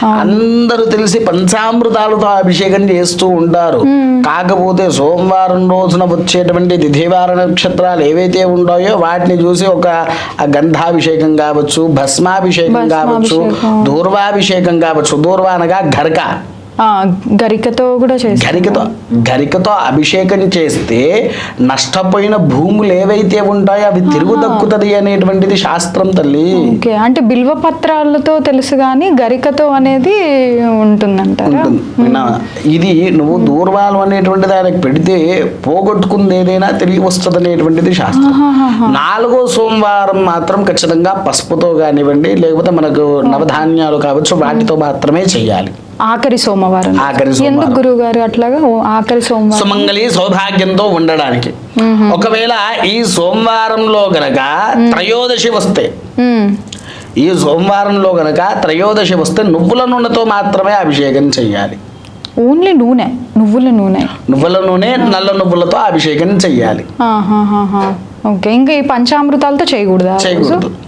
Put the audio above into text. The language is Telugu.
అందరూ తెలిసి పంచామృతాలతో అభిషేకం చేస్తూ ఉంటారు. కాకపోతే సోమవారం రోజున వచ్చేటువంటి తిథివార నక్షత్రాలు ఏవైతే ఉన్నాయో వాటిని చూసి ఒక గంధాభిషేకం కావచ్చు, భస్మాభిషేకం కావచ్చు, దూర్వాభిషేకం కావచ్చు. దూర్వ అనగా గరక, గరికతో కూడా గరికతో అభిషేకం చేస్తే నష్టపోయిన భూములు ఏవైతే ఉంటాయో అవి తిరుగు దక్కుతుంది అనేటువంటిది శాస్త్రం తల్లి. అంటే బిల్వ పత్రాలతో తెలుసు కానీ గరికతో అనేది ఉంటుందంటారా? ఇది నువ్వు దూర్వాలు అనేటువంటిది ఆయనకు పెడితే పోగొట్టుకుంది ఏదైనా తిరిగి వస్తుంది అనేటువంటిది శాస్త్రం. 4వ సోమవారం మాత్రం ఖచ్చితంగా పసుపుతో కానివ్వండి, లేకపోతే మనకు నవధాన్యాలు కావచ్చు వాటితో మాత్రమే చేయాలి. ఆఖరి సోమవారం. ఎందుకు గురువు గారు అట్లాగా ఆఖరి సోమవారం? సుమంగళి సౌభాగ్యంతో ఉండడానికి. ఒకవేళ ఈ సోమవారంలో గనక త్రయోదశి వస్తే, ఈ సోమవారంలో గనక త్రయోదశి వస్తే నువ్వుల నూనెతో మాత్రమే అభిషేకం చెయ్యాలి. ఓన్లీ నూనె, నువ్వుల నూనె, నల్ల నువ్వులతో అభిషేకం చెయ్యాలి. ఓకే. ఇంకా ఈ పంచామృతాలతో చేయకూడదు?